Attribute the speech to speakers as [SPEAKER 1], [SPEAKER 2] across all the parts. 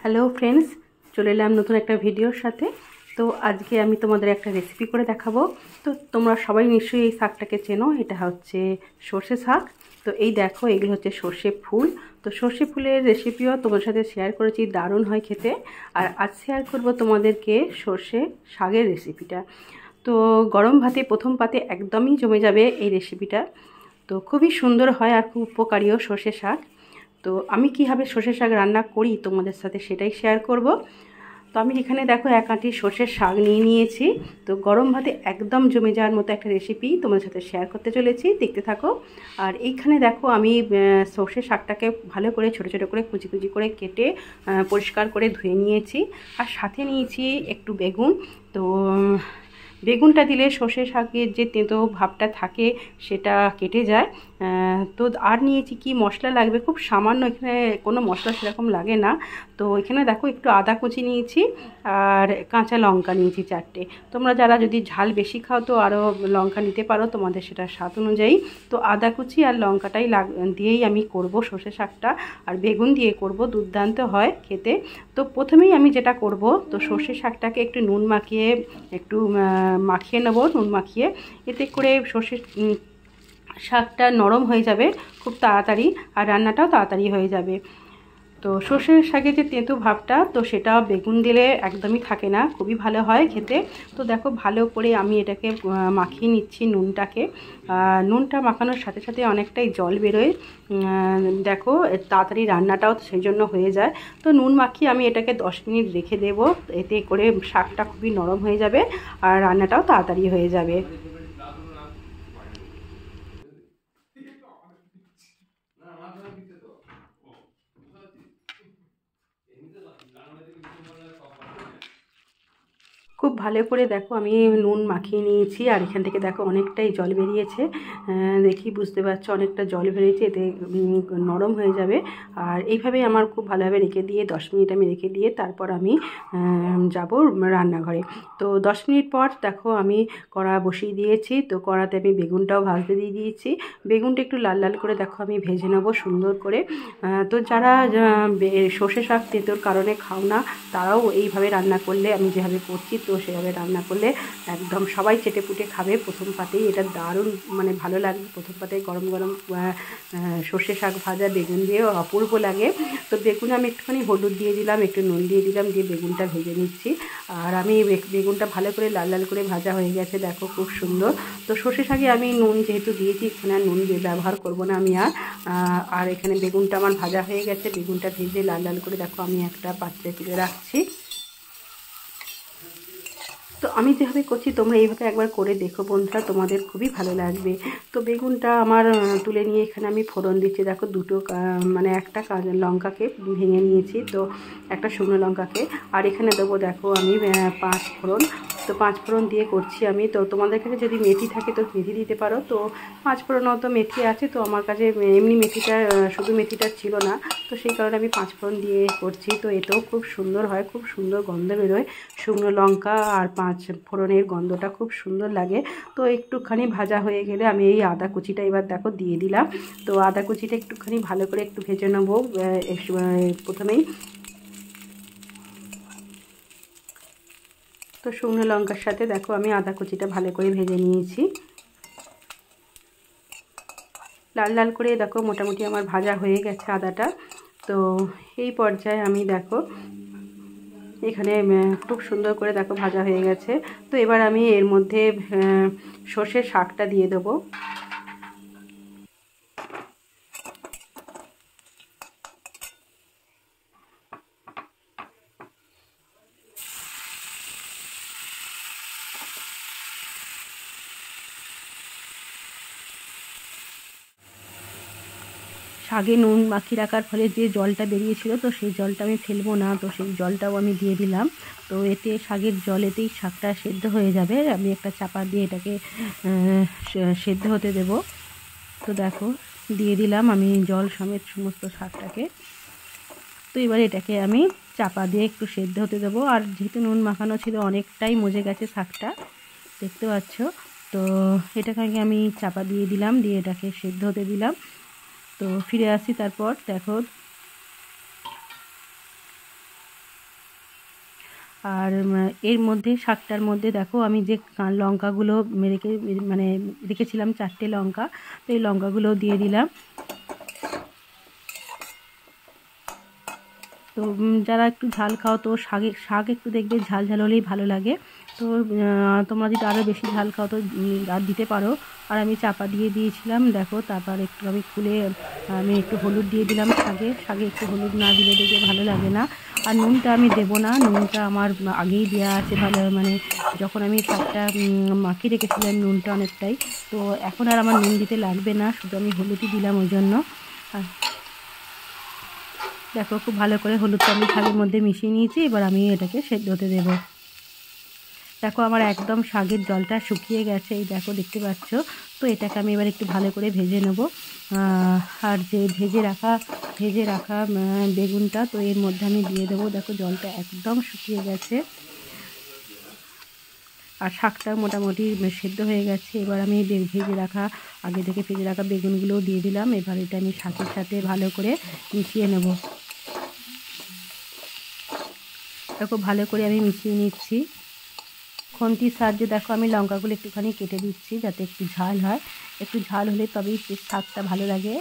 [SPEAKER 1] Hello friends, চলে এলাম নতুন একটা ভিডিওর সাথে। তো আজকে আমি তোমাদের একটা রেসিপি করে দেখাবো। তো তোমরা সবাই নিশ্চয়ই এই শাকটাকে চেনো, এটা হচ্ছে সর্ষে শাক। তো এই দেখো, এগুলো হচ্ছে সর্ষে ফুল। তো সর্ষে ফুলের রেসিপিও তোমাদের সাথে শেয়ার করেছি, দারুণ হয় খেতে। আর আজ শেয়ার করব তোমাদেরকে সর্ষে শাকের রেসিপিটা। তো গরম ভাতে প্রথম পাতে একদমই জমে যাবে এই রেসিপিটা। তো খুবই সুন্দর হয় আর খুব উপকারীও সর্ষে শাক। তো আমি কীভাবে সর্ষে শাক রান্না করি তোমাদের সাথে সেটাই শেয়ার করব। তো আমি এখানে দেখো এক আঁটি সর্ষের শাক নিয়ে নিয়েছি। তো গরম ভাতে একদম জমে যাওয়ার মতো একটা রেসিপি তোমাদের সাথে শেয়ার করতে চলেছি, দেখতে থাকো। আর এইখানে দেখো আমি সর্ষের শাকটাকে ভালো করে ছোটো ছোটো করে কুচি কুচি করে কেটে পরিষ্কার করে ধুয়ে নিয়েছি। আর সাথে নিয়েছি একটু বেগুন। তো বেগুনটা দিলে সর্ষে শাকের যে তেঁতো ভাবটা থাকে সেটা কেটে যায়। তো আর নিয়েছি কি মশলা লাগবে, খুব সামান্য, এখানে কোনো মশলা সেরকম লাগে না। তো এখানে দেখো একটু আদা কুচি নিয়েছি আর কাঁচা লঙ্কা নিয়েছি 4টে। তোমরা যারা যদি ঝাল বেশি খাও তো আরও লঙ্কা নিতে পারো, তোমাদের সেটা স্বাদ অনুযায়ী। তো আদা কুচি আর লঙ্কাটাই দিয়েই আমি করব সর্ষে শাকটা। আর বেগুন দিয়ে করব, দুর্দান্ত হয় খেতে। তো প্রথমেই আমি যেটা করব, তো সর্ষে শাকটাকে একটু নুন মাখিয়ে মাখিয়ে নেব, নুন মাখিয়ে। এতে করে সর্ষে শাকটা নরম হয়ে যাবে খুব তাড়াতাড়ি, আর রান্নাটাও তাড়াতাড়ি হয়ে যাবে। তো সর্ষের শাকের যে তেঁতো ভাবটা, তো সেটা বেগুন দিলে একদমই থাকে না, খুবই ভালো হয় খেতে। তো দেখো ভালো করে আমি এটাকে মাখিয়ে নিচ্ছি নুনটাকে। নুনটা মাখানোর সাথে সাথে অনেকটাই জল বেরোয়, দেখো তাড়াতাড়ি রান্নাটাও সেই জন্য হয়ে যায়। তো নুন মাখিয়ে আমি এটাকে 10 মিনিট রেখে দেবো, এতে করে শাকটা খুবই নরম হয়ে যাবে আর রান্নাটাও তাড়াতাড়ি হয়ে যাবে। খুব ভালো করে দেখো আমি নুন মাখিয়ে নিয়েছি, আর এখান থেকে দেখো অনেকটাই জল বেরিয়েছে। দেখি বুঝতে পারছো অনেকটা জল বেরিয়েছে, এতে নরম হয়ে যাবে। আর এইভাবেই আমার খুব ভালোভাবে রেখে দিয়ে 10 মিনিট আমি রেখে দিয়ে তারপর আমি যাব রান্নাঘরে। তো 10 মিনিট পর দেখো আমি কড়া বসিয়ে দিয়েছি। তো কড়াতে আমি বেগুনটাও ভাজতে দিয়ে দিয়েছি। বেগুনটা একটু লাল লাল করে দেখো আমি ভেজে নেবো সুন্দর করে। তো যারা সর্ষে শাক তেঁতোর কারণে খাও না, তারাও এইভাবে রান্না করলে, আমি যেভাবে করছি তো সেভাবে রান্না করলে একদম সবাই চেটেপুটে খাবে প্রথম পাতেই। এটা দারুণ মানে ভালো লাগবে প্রথম পাতে গরম গরম সর্ষে শাক ভাজা বেগুন দিয়ে অপূর্ব লাগে। তো বেগুনে আমি একটুখানি হলুদ দিয়ে দিলাম, একটু নুন দিয়ে দিলাম, দিয়ে বেগুনটা ভেজে নিচ্ছি। আর আমি বেগুনটা ভালো করে লাল লাল করে ভাজা হয়ে গেছে, দেখো খুব সুন্দর। তো সর্ষে শাকে আমি নুন যেহেতু দিয়েছি, এখানে আর নুন ব্যবহার করবো না আমি আর এখানে বেগুনটা আমার ভাজা হয়ে গেছে। বেগুনটা ভেজে লাল লাল করে দেখো আমি একটা পাত্রে তুলে রাখছি। তো আমি যেভাবে করছি তোমরা এইভাবে একবার করে দেখো বন্ধুরা, তোমাদের খুবই ভালো লাগবে। তো বেগুনটা আমার তুলে নিয়ে এখানে আমি ফোড়ন দিচ্ছি। দেখো দুটো মানে একটা লঙ্কাকে ভেঙে নিয়েছি, তো একটা শুকনো লঙ্কাকে। আর এখানে দেবো দেখো আমি 5 ফোড়ন। তো 5 ফোড়ন দিয়ে করছি আমি। তো তোমাদের কাছে যদি মেথি থাকে তো মেথি দিতে পারো। তো 5 ফোড়নও তো মেথি আছে, তো আমার কাছে এমনি মেথিটা শুধু মেথিটা ছিল না, তো সেই কারণে আমি 5 ফোড়ন দিয়ে করছি। তো এটাও খুব সুন্দর হয়, খুব সুন্দর গন্ধ বেরোয় শুকনো লঙ্কা আর 5 ফোড়নের গন্ধটা খুব সুন্দর লাগে। তো একটুখানি ভাজা হয়ে গেলে আমি এই আদা কুচিটা এবার দেখো দিয়ে দিলাম। তো আদা কুচিটা একটুখানি ভালো করে একটু ভেজে নেবো প্রথমেই। তো শুকনো লঙ্কার সাথে দেখো আমি আদা কুচিটা ভালো করে ভেজে নিয়েছি, লাল লাল করে। দেখো মোটামুটি আমার ভাজা হয়ে গেছে আদাটা। তো এই পর্যায়ে আমি দেখো এখানে খুব সুন্দর করে দেখো ভাজা হয়ে গেছে। তো এবার আমি এর মধ্যে সর্ষের শাকটা দিয়ে দেবো। শাকে নুন মাখিয়ে রাখার ফলে যে জলটা বেরিয়েছিল, তো সেই জলটা আমি ফেলবো না, তো সেই জলটাও আমি দিয়ে দিলাম। তো এতে শাকের জলেতেই শাকটা সেদ্ধ হয়ে যাবে। আমি একটা চাপা দিয়ে এটাকে সেদ্ধ হতে দেব। তো দেখো দিয়ে দিলাম আমি জল সমেত সমস্ত শাকটাকে। তো এবার এটাকে আমি চাপা দিয়ে একটু সেদ্ধ হতে দেবো। আর যেহেতু নুন মাখানো ছিল অনেকটাই মজে গেছে শাকটা, দেখতে পাচ্ছ। তো এটাকে আমি চাপা দিয়ে দিলাম, দিয়ে এটাকে সেদ্ধ হতে দিলাম। তো ফিরে আসি তারপর। দেখো আর এর মধ্যে শাকটার মধ্যে দেখো আমি যে লঙ্কাগুলো রেখেছিলাম 4টে লঙ্কা, তো এই লঙ্কাগুলো দিয়ে দিলাম। তো যারা একটু ঝাল খাও তো শাক একটু দেখবে ঝাল ঝাল হলেই ভালো লাগে। তো তোমরা যদি আরও বেশি ঝাল খাও তো আর দিতে পারো। আর আমি চাপা দিয়ে দিয়েছিলাম দেখো। তারপর একটু আমি খুলে আমি একটু হলুদ দিয়ে দিলাম শাকে একটু হলুদ না দিলে দেখবে ভালো লাগে না। আর নুনটা আমি দেবো না, নুনটা আমার আগেই দেওয়া আছে ভালো, যখন আমি শাকটা মাখিয়ে রেখেছিলাম নুনটা অনেকটাই, তো এখন আর আমার নুন দিতে লাগবে না, শুধু আমি হলুদই দিলাম ওই জন্য। আর দেখো খুব ভালো করে হলুদটা আমি শাকের মধ্যে মিশিয়ে নিয়েছি। এবার আমি এটাকে সেদ্ধ হতে দেবো। দেখো আমার একদম শাকের জলটা শুকিয়ে গেছে, এই দেখো দেখতে পাচ্ছ। তো এটাকে আমি এবার একটু ভালো করে ভেজে নেব। আর যে ভেজে রাখা বেগুনটা তো এর মধ্যে আমি দিয়ে দেবো। দেখো জলটা একদম শুকিয়ে গেছে আর শাকটা মোটামুটি সেদ্ধ হয়ে গেছে। এবার আমি আগে থেকে ভেজে রাখা বেগুনগুলোও দিয়ে দিলাম। এবার এটা আমি শাকের সাথে ভালো করে মিশিয়ে নেব। দেখো ভালো করে আমি মিশিয়ে নিচ্ছি। খুন্তির সাহায্যে দেখো আমি লঙ্কাগুলো একটুখানি কেটে দিচ্ছি যাতে একটু ঝাল হয়। একটু ঝাল হলে তবেই বেশ শাকটা ভালো লাগে,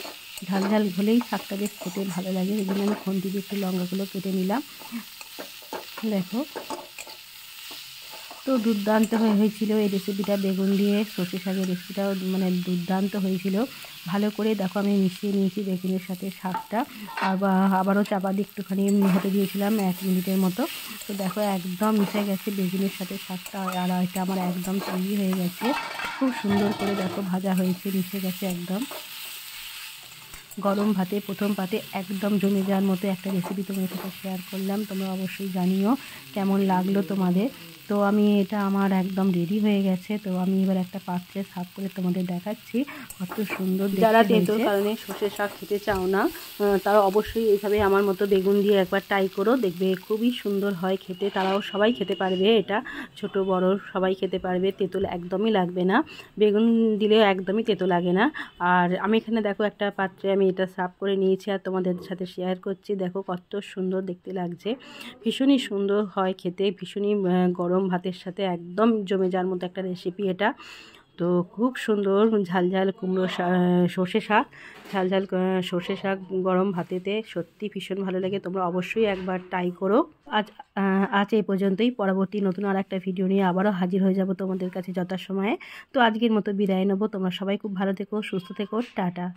[SPEAKER 1] ঝাল ঝাল হলেই শাকটা বেশ খেতে ভালো লাগে। এই জন্য আমি খুন্তি দিয়ে একটু লঙ্কাগুলো কেটে নিলাম। দেখো তো দুর্দান্ত হয়েছিল এই রেসিপিটা, বেগুন দিয়ে সর্ষে শাকের রেসিপিটাও দুর্দান্ত হয়েছিল। ভালো করে দেখো আমি মিশিয়ে নিয়েছি বেগুনের সাথে শাকটা। আবারও চাপা দিয়ে একটুখানি হতে দিয়েছিলাম 1 মিনিটের মতো। তো দেখো একদম মিশে গেছে বেগুনের সাথে শাকটা, আর এটা আমার একদম তৈরি হয়ে গেছে। খুব সুন্দর করে দেখো ভাজা হয়েছে, মিশে গেছে একদম। গরম ভাতে প্রথম পাতে একদম জমে যাওয়ার মতো একটা রেসিপি তোমাদের সাথে শেয়ার করলাম। তোমরা অবশ্যই জানিও কেমন লাগলো তোমাদের। তো আমি এটা আমার একদম রেডি হয়ে গেছে। তো আমি এবার একটা পাত্রে সার্ভ করে তোমাদের দেখাচ্ছি কত সুন্দর দেখতে হয়েছে। যারা তেঁতুল কারণে সর্ষে শাক খেতে চাও না তারা অবশ্যই এইভাবে আমার মতো বেগুন দিয়ে একবার ট্রাই করো, দেখবে খুবই সুন্দর হয় খেতে। তারাও সবাই খেতে পারবে, এটা ছোট বড় সবাই খেতে পারবে, তেঁতুল একদমই লাগবে না। বেগুন দিলেও একদমই তেঁতো লাগে না। আর আমি এখানে দেখো একটা পাত্রে আমি এটা সার্ভ করে নিয়েছি আর তোমাদের সাথে শেয়ার করছি। দেখো কত সুন্দর দেখতে লাগছে, ভীষণই সুন্দর হয় খেতে, ভীষণই গরম ভাতের সাথে একদম জমে যাওয়ার মতো একটা রেসিপি এটা। তো খুব সুন্দর ঝাল ঝাল সর্ষে শাক, সর্ষে শাক গরম ভাতেতে সত্যি ভীষণ ভালো লাগে। তোমরা অবশ্যই একবার ট্রাই করো। আজ এই পর্যন্তই। পরবর্তী নতুন আর একটা ভিডিও নিয়ে আবারও হাজির হয়ে যাব তোমাদের কাছে যথাসময়ে। তো আজকের মতো বিদায় নেবো। তোমরা সবাই খুব ভালো থেকো, সুস্থ থেকো, টাটা।